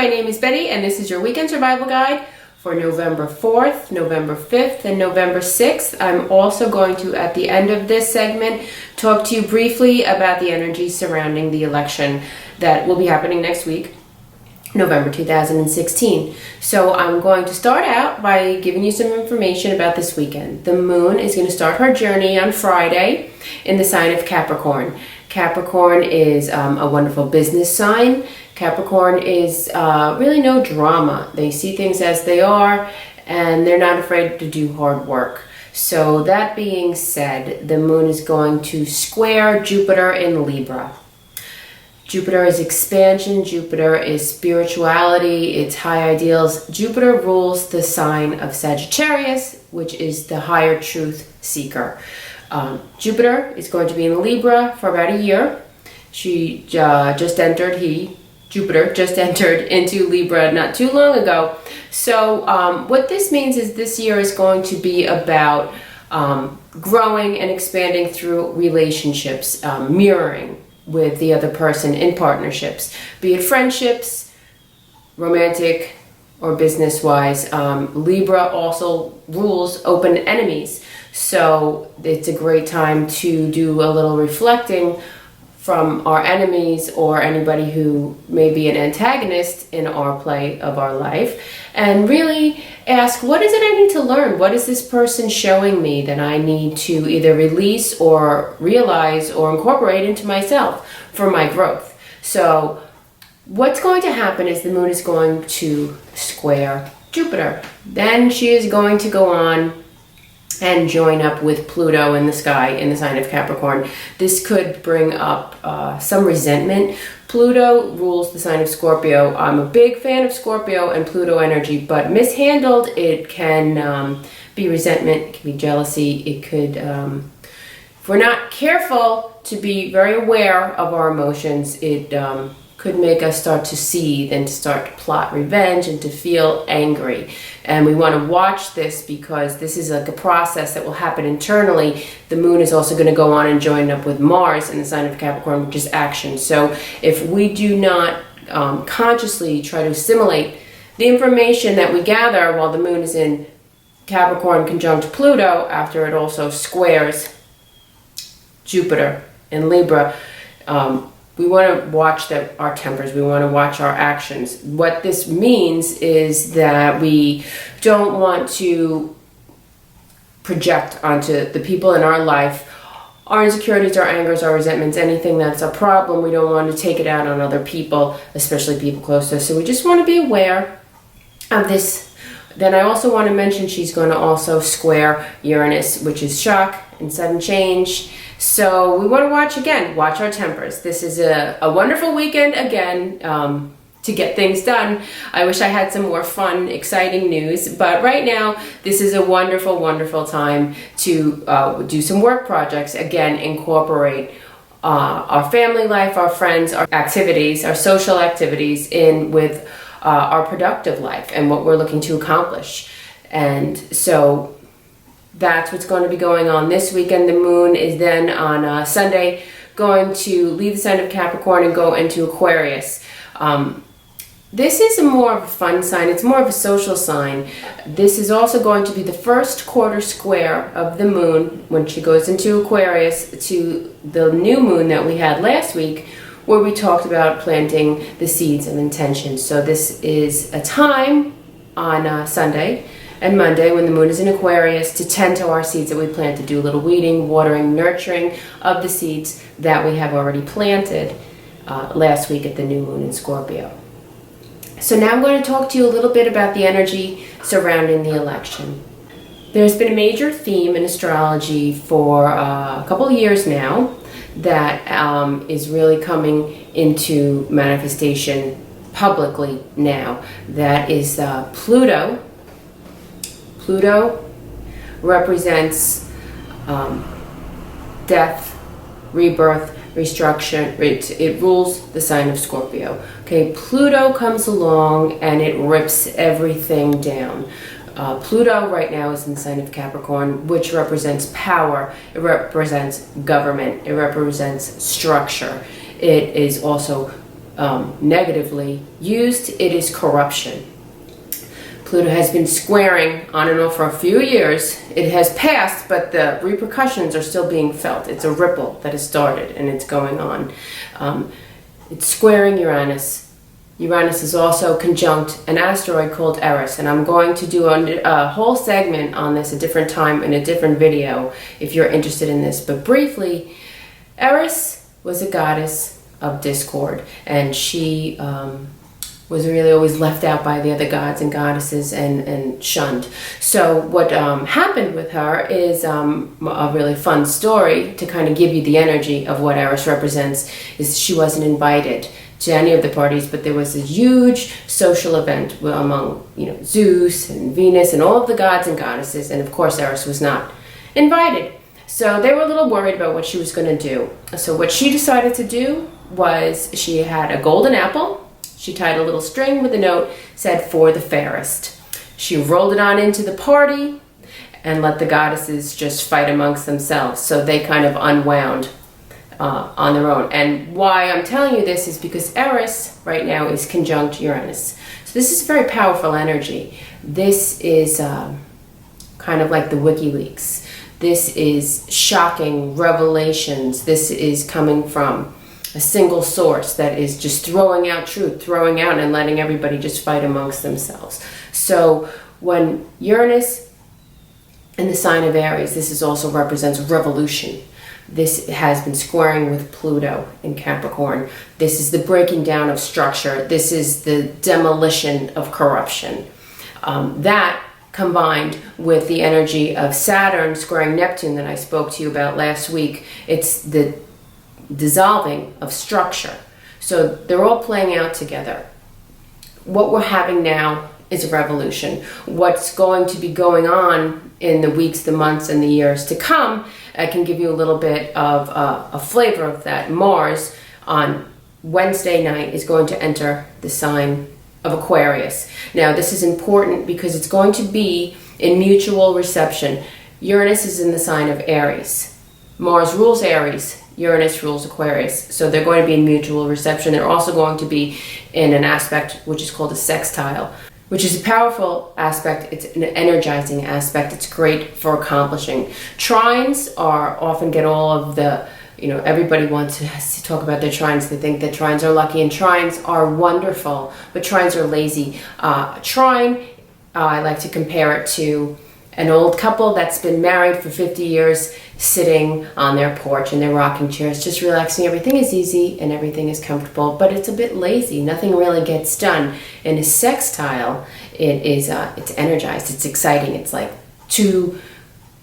my name is Betty, and this is your weekend survival guide for November 4th, November 5th, and November 6th. I'm also going to, at the end of this segment, talk to you briefly about the energy surrounding the election that will be happening next week, November 2016. So I'm going to start out by giving you some information about this weekend. The moon is going to start her journey on Friday in the sign of Capricorn. Capricorn is a wonderful business sign. Capricorn is really no drama. They see things as they are, and they're not afraid to do hard work. So that being said, the moon is going to square Jupiter in Libra. Jupiter is expansion. Jupiter is spirituality. It's high ideals. Jupiter rules the sign of Sagittarius, which is the higher truth seeker. Jupiter is going to be in Libra for about a year. Jupiter just entered into Libra not too long ago. So what this means is this year is going to be about growing and expanding through relationships, mirroring with the other person in partnerships, be it friendships, romantic, or business-wise. Libra also rules open enemies. So it's a great time to do a little reflecting from our enemies or anybody who may be an antagonist in our play of our life, and really ask, what is it I need to learn? What is this person showing me that I need to either release or realize or incorporate into myself for my growth? So what's going to happen is the moon is going to square Jupiter. Then she is going to go on and join up with Pluto in the sky in the sign of Capricorn. This could bring up some resentment. Pluto rules the sign of Scorpio. I'm a big fan of Scorpio and Pluto energy, but mishandled, it can be resentment, it can be jealousy, it could, if we're not careful to be very aware of our emotions, it could make us start to seethe and to start to plot revenge and to feel angry. And we want to watch this because this is like a process that will happen internally. The moon is also going to go on and join up with Mars in the sign of Capricorn, which is action. So if we do not consciously try to assimilate the information that we gather while the moon is in Capricorn conjunct Pluto, after it also squares Jupiter in Libra, we want to watch our tempers. We want to watch our actions. What this means is that we don't want to project onto the people in our life our insecurities, our angers, our resentments, anything that's a problem. We don't want to take it out on other people, especially people close to us. So we just want to be aware of this. Then I also want to mention she's going to also square Uranus, which is shock and sudden change. So we want to watch our tempers. This is a wonderful weekend again to get things done. I wish I had some more fun, exciting news, but right now this is a wonderful, wonderful time to do some work projects. Again, incorporate our family life, our friends, our activities, our social activities in with our productive life and what we're looking to accomplish. And so that's what's going to be going on this weekend. The moon is then on Sunday going to leave the sign of Capricorn and go into Aquarius. This is more of a fun sign. It's more of a social sign. This is also going to be the first quarter square of the moon when she goes into Aquarius to the new moon that we had last week, where we talked about planting the seeds of intention. So this is a time on Sunday and Monday, when the moon is in Aquarius, to tend to our seeds that we plant, to do a little weeding, watering, nurturing of the seeds that we have already planted last week at the new moon in Scorpio. So now I'm going to talk to you a little bit about the energy surrounding the election. There's been a major theme in astrology for a couple of years now that is really coming into manifestation publicly now. That is Pluto. Pluto represents death, rebirth, restructure. It rules the sign of Scorpio. Okay, Pluto comes along and it rips everything down. Pluto right now is in the sign of Capricorn, which represents power. It represents government. It represents structure. It is also negatively used, it is corruption. Pluto has been squaring on and off for a few years. It has passed, but the repercussions are still being felt. It's a ripple that has started and it's going on. It's squaring Uranus. Uranus is also conjunct an asteroid called Eris, and I'm going to do a whole segment on this a different time in a different video if you're interested in this. But briefly, Eris was a goddess of discord, and she was really always left out by the other gods and goddesses and shunned. So what happened with her is a really fun story to kind of give you the energy of what Eris represents. Is she wasn't invited to any of the parties, but there was a huge social event among, Zeus and Venus and all of the gods and goddesses, and of course Eris was not invited. So they were a little worried about what she was going to do. So what she decided to do was she had a golden apple. She tied a little string with a note, said, "For the fairest." She rolled it on into the party and let the goddesses just fight amongst themselves. So they kind of unwound on their own. And why I'm telling you this is because Eris right now is conjunct Uranus. So this is very powerful energy. This is kind of like the WikiLeaks. This is shocking revelations. This is coming from a single source that is just throwing out truth, throwing out and letting everybody just fight amongst themselves. So when Uranus in the sign of Aries, this also represents revolution. This has been squaring with Pluto in Capricorn. This is the breaking down of structure. This is the demolition of corruption. That combined with the energy of Saturn squaring Neptune that I spoke to you about last week, it's the dissolving of structure. So they're all playing out together. What we're having now is a revolution. What's going to be going on in the weeks, the months, and the years to come, I can give you a little bit of a flavor of that. Mars on Wednesday night is going to enter the sign of Aquarius. Now this is important because it's going to be in mutual reception. Uranus is in the sign of Aries. Mars rules Aries. Uranus rules Aquarius. So they're going to be in mutual reception. They're also going to be in an aspect which is called a sextile, which is a powerful aspect. It's an energizing aspect. It's great for accomplishing. Trines often get all of the, everybody wants to talk about their trines. They think that trines are lucky, and trines are wonderful, but trines are lazy. Trine, I like to compare it to an old couple that's been married for 50 years sitting on their porch in their rocking chairs, just relaxing. Everything is easy and everything is comfortable, but it's a bit lazy. Nothing really gets done. In a sextile, it's energized, it's exciting. It's like two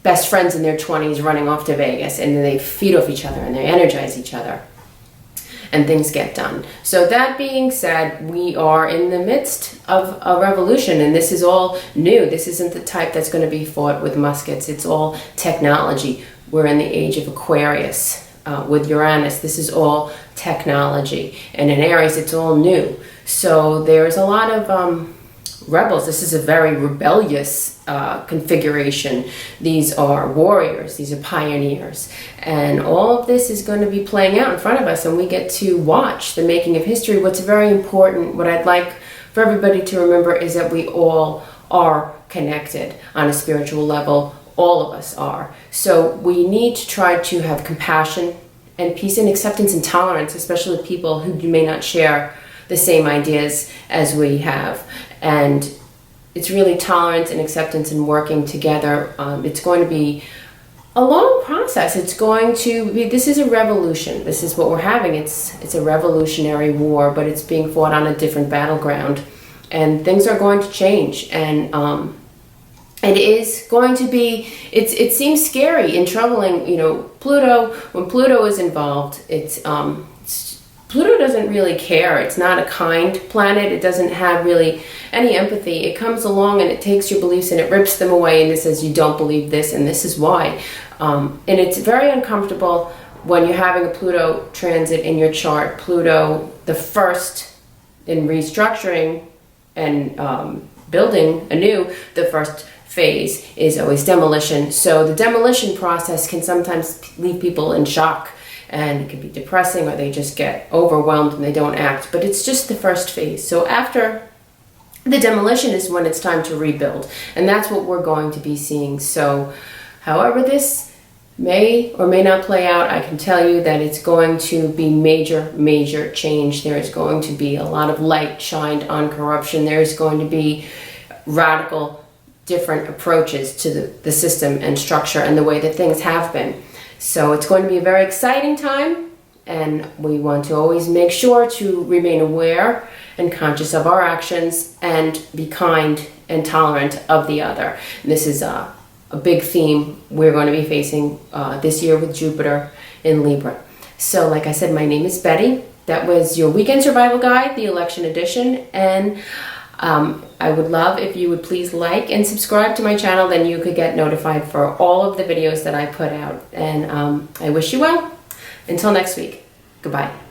best friends in their 20s running off to Vegas, and they feed off each other and they energize each other, and things get done. So that being said, we are in the midst of a revolution, and this is all new. This isn't the type that's going to be fought with muskets. It's all technology. We're in the age of Aquarius with Uranus. This is all technology. And in Aries, it's all new. So there's a lot of rebels. This is a very rebellious configuration. These are warriors. These are pioneers. And all of this is going to be playing out in front of us, and we get to watch the making of history. What's very important, what I'd like for everybody to remember, is that we all are connected on a spiritual level. All of us are. So we need to try to have compassion and peace and acceptance and tolerance, especially with people who may not share the same ideas as we have. And it's really tolerance and acceptance and working together. It's going to be a long process. It's going to be, this is a revolution. This is what we're having. It's a revolutionary war, but it's being fought on a different battleground. And things are going to change. And it is going to be, it seems scary and troubling. Pluto, when Pluto is involved, Pluto doesn't really care. It's not a kind planet. It doesn't have really any empathy. It comes along and it takes your beliefs and it rips them away, and it says you don't believe this and this is why. And it's very uncomfortable when you're having a Pluto transit in your chart. Pluto, the first in restructuring and building anew, the first phase is always demolition. So the demolition process can sometimes leave people in shock and it can be depressing, or they just get overwhelmed and they don't act. But it's just the first phase. So after the demolition is when it's time to rebuild, and that's what we're going to be seeing. So however this may or may not play out, I can tell you that it's going to be major change. There is going to be a lot of light shined on corruption. There's going to be radical different approaches to the system and structure and the way that things have been. So it's going to be a very exciting time, and we want to always make sure to remain aware and conscious of our actions and be kind and tolerant of the other. And this is a big theme we're going to be facing this year with Jupiter in Libra. So like I said, my name is Betty. That was your Weekend Survival Guide, the election edition. And I would love if you would please like and subscribe to my channel. Then you could get notified for all of the videos that I put out. And I wish you well. Until next week. Goodbye.